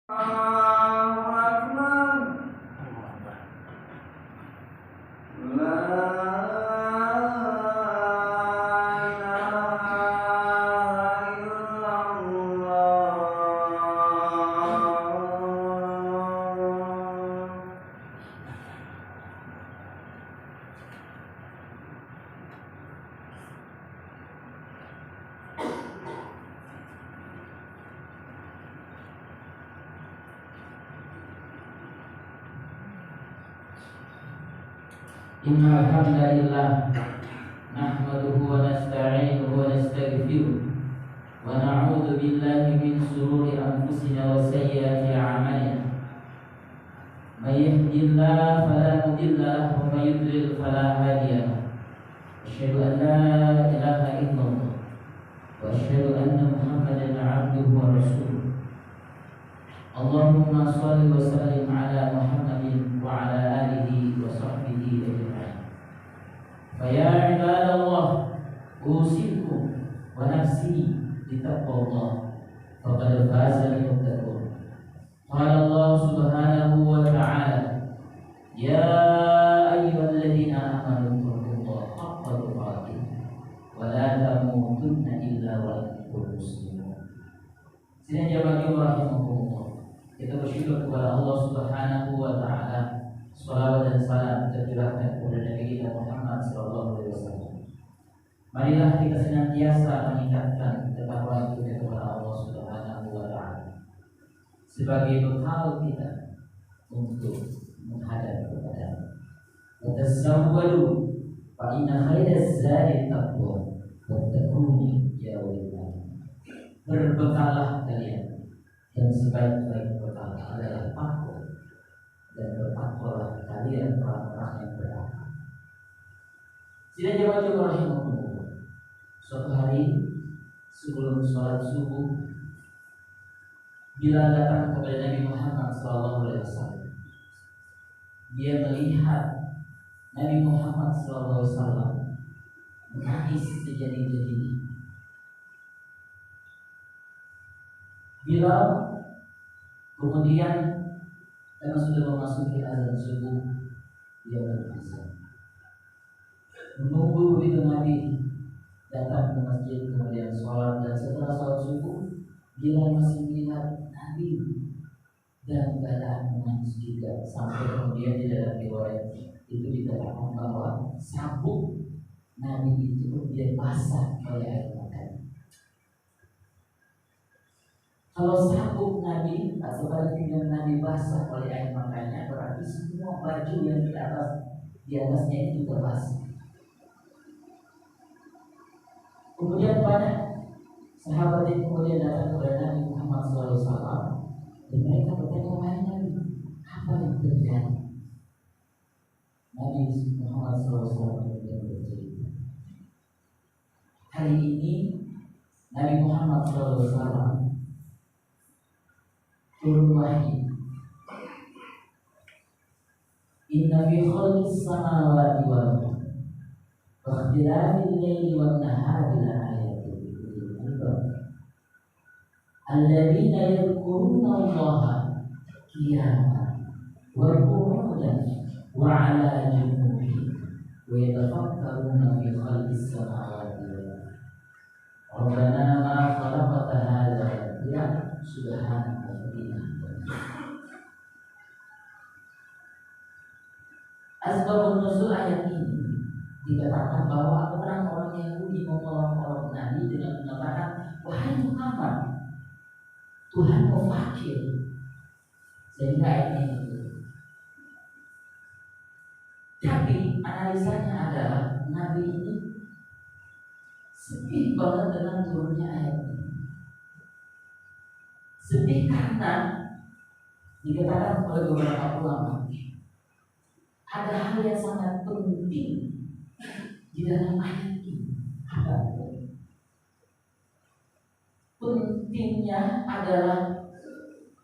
Allahu Akbar. La ilaha illallah. Innal hamdalillah nahmaduhu wa nasta'inuhu wa nastaghfiruh wa na'udzu billahi min shururi anfusina wa sayyiati a'malina. May yahdihillahu fala mudilla lahu wa may yudlil fala hadiya lahu. Asyhadu an la ilaha illallah wa asyhadu anna Muhammadan 'abduhu wa rasuluh. Allahumma shalli wa sallim ala Muhammadin wa ala alihi wa sahbihi ajma'in. Faya ibadallah, usikum wa nafsi bitaqwallah, faqad faza al-muttaqun. Qala Allah subhanahu wa ta'ala, ya ayyuhalladzina amanu taqullaha haqqa tuqatih wa la tamutunna illa wa antum muslimun. Sini jamaah rahimahumullah. Kita bersyukur kepada Allah Subhanahu wa ta'ala. Salawat dan salam tercurahkan kepada Nabi kita Muhammad sallallahu alaihi wasallam. Marilah kita senantiasa meningkatkan ketakwaan kita kepada Allah Subhanahu wa ta'ala sebagai bekal kita untuk menghadap kepada Tasawwadu fa inna khairaz zadi taqwa wattaquni ya ulil. Berbekalah kalian, dan sebaik-baik bekal adalah takwa, dan bertakwalah kalian orang-orang yang berakal. Tidak jauh-jauh rahimahullah. Suatu hari sebelum sholat subuh, bila datang kepada Nabi Muhammad SAW, dia melihat Nabi Muhammad SAW menangis sejadi-jadinya. Bila kemudian karena sudah memasuki azan subuh, dia berpisah. Menunggu begitu Nabi datang ke masjid, kemudian sholat, dan setelah sholat subuh, dia masih melihat Nabi dan keadaan menangis juga, sampai kemudian di dalam riwayat itu dikatakan bahwa sabuk Nabi itu dia basah oleh air mata. Kalau sabuk Nabi atau bajunya Nabi basah oleh air matanya, berarti semua baju yang di atasnya itu juga basah. Kemudian banyak sahabat yang kemudian datang kepada Nabi Muhammad SAW, dan mereka bertanya, wahai Nabi, apa yang terjadi? Nabi Muhammad SAW kemudian bercerita, hari ini Nabi Muhammad SAW turun wahyu. Inna fi khalqis samawati wal ardi wa ikhtilafil laili wan nahari la ayatin liulil albab alladzina yadhkuruna Allaha qiyaman wa qu'udan wa 'ala junubihim wa yatafakkaruna fi khalqis samawati wal ardi. Rabbana ma khalaqta hadza batila subhanaka. Asbabun nuzul ayat ini dikatakan bahwa orang-orang Yahudi memolok-olok Nabi dengan mengatakan, wahai Muhammad, Tuhan mau fakir, sehingga ayat ini turun. Tapi analisanya adalah Nabi ini sedih banget dengan turunnya ayat ini. Sedih karena dikatakan oleh beberapa ulama, ada hal yang sangat penting di dalam ayat ini. Apa itu? Pentingnya adalah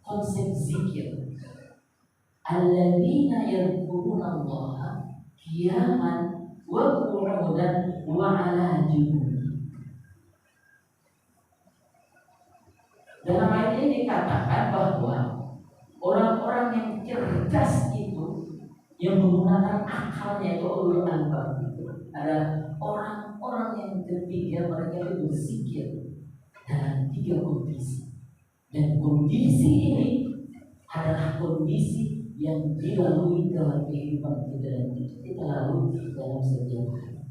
konsep zikir. Alladzina yadhkuruna Allaha qiyaman wa qu'udan wa 'ala junubihim. Dalam ayat ini dikatakan bahwa menggunakan akalnya itu ulul albab itu ada orang-orang yang ketiga mereka itu berpikir dalam 3 kondisi, dan kondisi ini adalah kondisi yang dilalui dalam kehidupan kita dan kita lalui dalam setiap hari.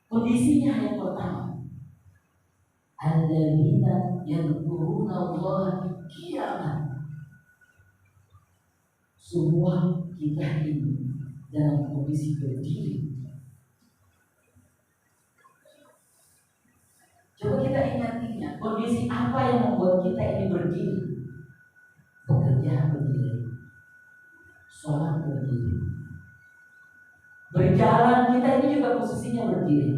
Kondisinya yang pertama, alladzina yadhkuruna Allah qiyaman. Semua kita ini dalam kondisi berdiri. Coba kita ingat kondisi apa yang membuat kita ini berdiri? Bekerja berdiri, sholat berdiri, berjalan kita ini juga posisinya berdiri.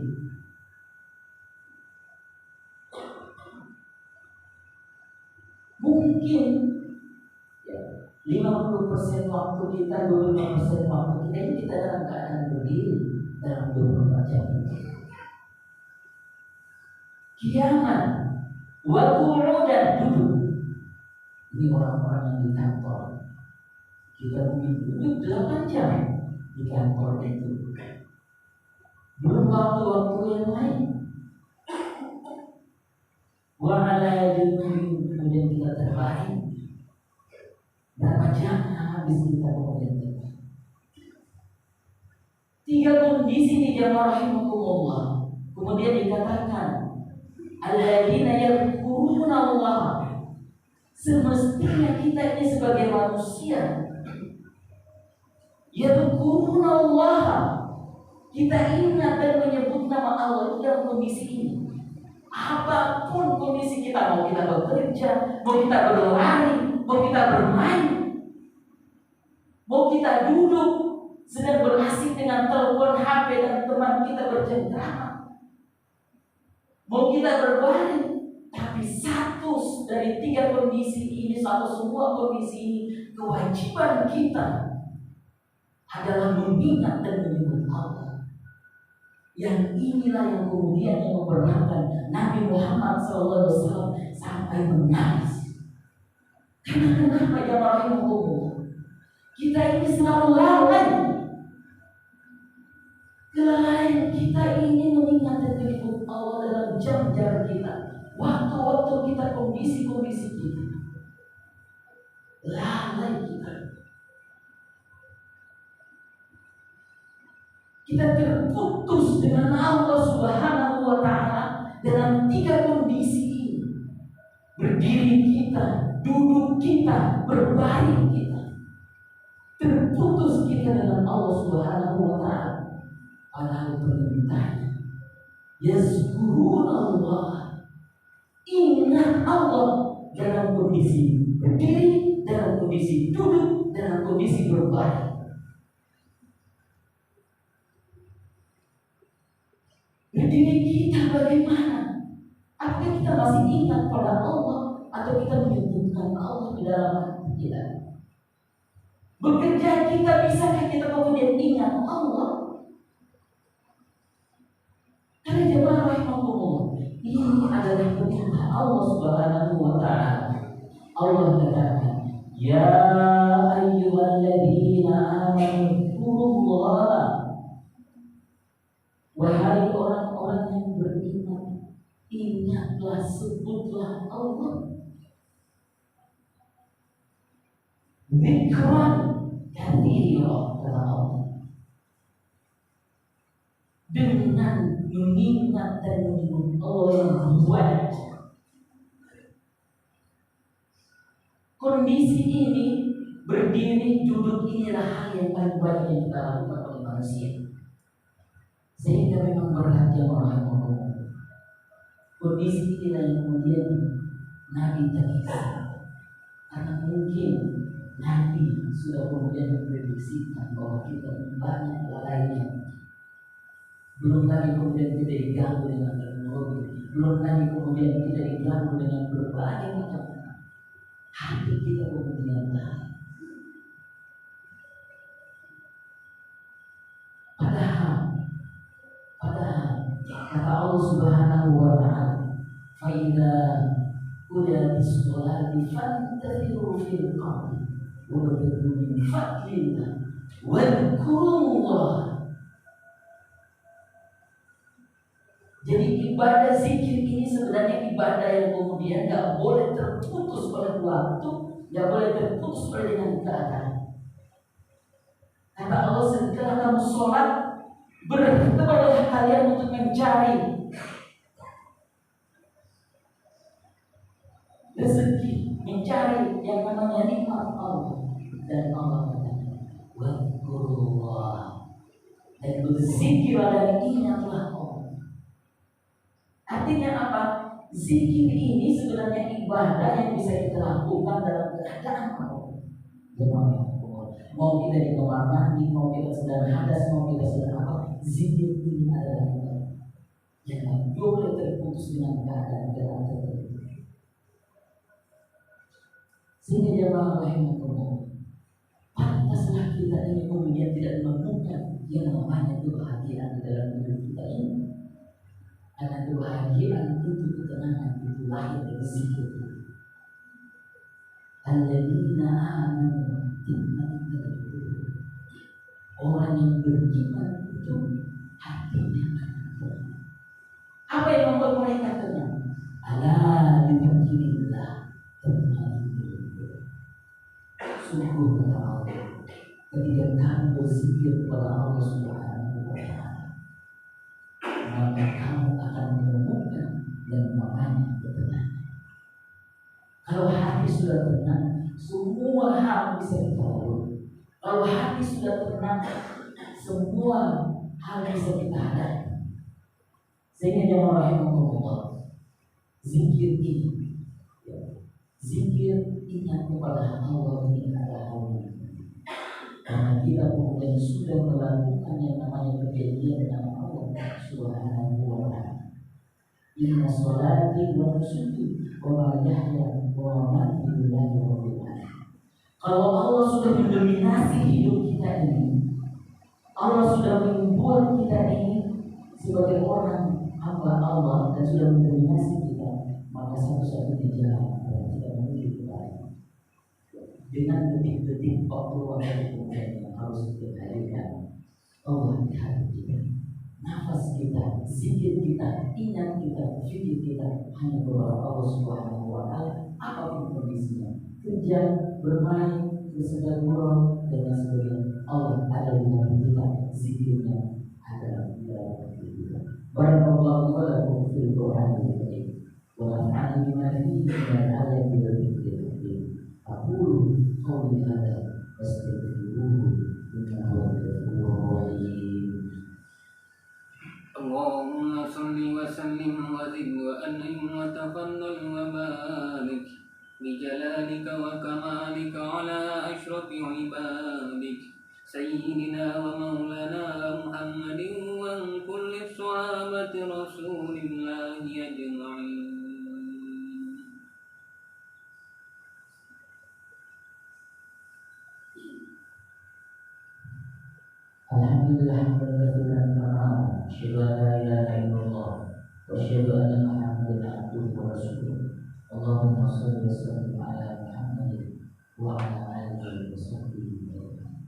Mungkin 50% waktu kita, 25% waktu kita ini kita dalam keadaan berdiri dalam 24 jam. Qiyaman wa qu'udan, duduk. Ini orang-orang yang di kantor. Kita mungkin duduk 8 jam di kantor itu. Belum waktu-waktu yang lain. Wa ala junubin, kemudian kita terbaring. Berapa jam habis kita kemudian terbang. 3 kondisi 3 rahimahumullah. Kemudian dikatakan alladzina yadhkuruna Allah. Semestinya kita ini sebagai manusia yadhkuruna Allah, kita ingat dan menyebut nama Allah itu dalam kondisi ini. Apapun kondisi kita, mau kita bekerja, mau kita berlari, mau kita bermain, mau kita duduk sedang berasik dengan telepon HP dan teman kita bercengkrama, mau kita berbaring, tapi satu dari 3 kondisi ini, semua kondisi ini, kewajiban kita adalah mengingat dan menyebut Allah. Yang inilah yang kemudian yang memperlakukan Nabi Muhammad SAW sampai menangis. Karena kenapa ya rahimahullah? Kita ini selalu lalai. Kelalaian kita ini mengingat dan menyebut Allah dalam jam-jam kita, waktu-waktu kita, kondisi-kondisi kita. Lalai kita. Kita terputus dengan Allah Subhanahu wa Ta'ala dalam 3 kondisi ini. Berdiri kita, duduk kita, berbaring kita. Terputus kita dengan Allah Subhanahu wa Ta'ala. Padahal perintahnya yazkuruna Allah, ingat Allah dalam kondisi berdiri, dalam kondisi duduk, dalam kondisi berbaring. Berdiri kita bagaimana? Apakah kita masih ingat pada Allah atau kita menyebutkan Allah di dalam hati kita? Bekerja kita, bisakah kita kemudian ingat Allah? Karena jemaah rahimahullah, ini adalah perintah Allah Subhanahu wa Ta'ala. Allah katakan, ya ayyuhalladzina amanu dzkurullaha. Wahai orang-orang yang beriman, ingatlah, sebutlah Allah. Dzikran katsira, kata Allah. Dengan mengingat dan menyebut Allah yang banyak. Kondisi ini, berdiri, duduk, inilah hal yang paling banyak yang kita lakukan oleh manusia. Sehingga memang berat yang orang ngomong. Kondisi inilah yang kemudian Nabi terkisah. Karena mungkin Nabi sudah kemudian memprediksikan bahwa kita banyak lalainya. Belum lagi kemudian kita diganggu dengan teknologi, belum lagi kemudian kita diganggu dengan berbagai macam hati kita kemudian lalai. Padahal kata Allah Subhanahu wa Ta'ala, fa idza qudiyatis sholati fantashiru fil ardi wabtaghu min fadlillah Wadhkurullah. Jadi ibadah zikir ini sebenarnya ibadah yang kemudian gak boleh terputus oleh waktu, gak boleh terputus oleh dengan keadaan. Kata Allah, setelah kamu sholat, berhentilah kalian untuk mencari rezeki, mencari yang namanya nikmat Allah. Dan Allah katakan, wadhkurullah, dan berzikirlah dan ingatlah Allah. Artinya apa? Zikir ini sebenarnya ibadah yang bisa kita lakukan dalam keadaan apa? Mau kita di kamar mandi, mau kita sedang hadas, mau kita sedang apa, zikir ini adalah ibadah yang tidak boleh terputus dengan keadaan tertentu. Sehingga jamaah rahimahullah, pantaslah kita ini kemudian tidak menemukan yang namanya kebahagiaan di dalam hidup kita ini. Karena kebahagiaan itu, ketenangan itu lahir dari zikir. Alladzina amanu orang yang beriman itu hatinya tenang. Apa yang membuat mereka tenang? Ala dzikrillah tatma'innul. Sungguh kata Allah, ketika kamu berzikir kepada Allah Subhanahu wa Ta'ala, maka kamu akan menemukan yang namanya ketenangan. Kalau hati sudah tenang, semua hal bisa kita lalui. Kalau hati sudah tenang, semua hal bisa kita hadapi. Sehingga jamaah rahimahullah, zikir ini, zikir ingat kepada Allah ini adalah hal yang karena kita kemudian sudah melakukan yang namanya kejadian nama Allah Subhanahu wa Ta'ala. Inna sholati wa nusuki wa mahyaya wa mamati lillahi rabbil alamin. Kalau Allah sudah mendominasi hidup kita ini, Allah sudah membuat kita ini sebagai orang hamba Allah dan sudah mendominasi kita, maka satu-satunya jalan adalah kita menuju kepada dengan detik-detik waktu yang harus kita hadirkan Allah di hati kita. Nafas kita, zikir kita, ingat kita, fikir kita hanya kepada Allah Subhanahu wa Ta'ala, apapun kondisinya, kerja, bermain, bersedekah dan lain sebagainya. Allah ada di hati kita, zikirnya ada di dalam hati kita. Barakallahu wa lakum fil Qur'anil karim wa nafa'ani bima fihi min al-ayati wal dhikril hakim. Aqulu qawli hadza wastaghfiruhu innahu huwal ghafurur rahim. اللهم صل وسلم وزد وأنعم وتفضل وبارك بجلالك وكمالك على أشرف عبادك سيدنا ومولانا محمد وعن كل صحابة رسول الله أجمعين. Alhamdulillah berkaitan dengan asyhadu an la ilaha illallah wa asyhadu anna Muhammadan abduhu wa rasuluh. Allahumma shalli wa sallim ala Muhammadin wa ala alihi wa sahbihi ajma'in.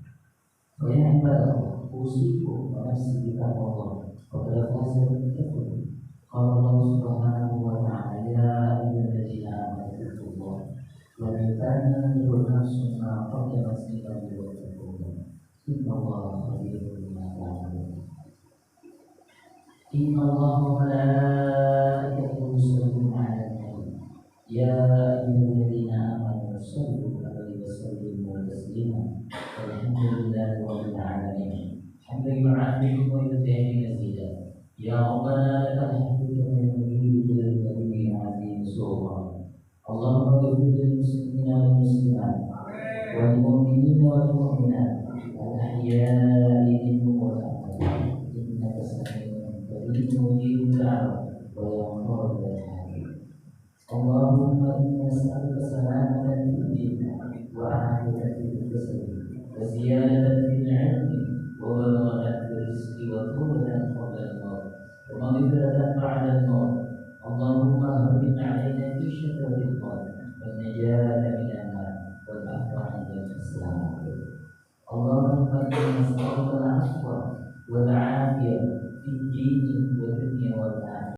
Wa ya ibadallah, usikum wa nafsi bi taqwallah. Wa qad faza al-muttaqun. Qala Allah Subhanahu wa ta'ala, ya ayyuhallazina amanu taqullaha wa la tanzuru nafsun ma qaddamat lighadin wa taqullaha. Inna Allah khabirun bima ta'malun. Inna Allah wa malaikatahu yusholluna 'alan nabi. Ya ayyuhallazina amanu shallu 'alaihi wa sallimu taslima. Walhamdulillahi rabbil alamin. Hamdan yu'affihi wa yudhi'u mazida. Ya Rabbana lakal hamdu kama yanbaghi li jalali wajhika subhanahu. Allahumma ighfir lil muslimina wal muslimat wal mu'minina wal mu'minat الأحياء منهم والأموات إنك سميع قريب مجيب الدعوة ويغفر الحاجات. اللهم إنا نسألك سلامة في الدين وعافية في الجسد وزيادة في العلم وبلاغة في الرزق وطولة قبل الموت ومغفرة بعد الموت. اللهم هون علينا في شتات الموت والنجاة من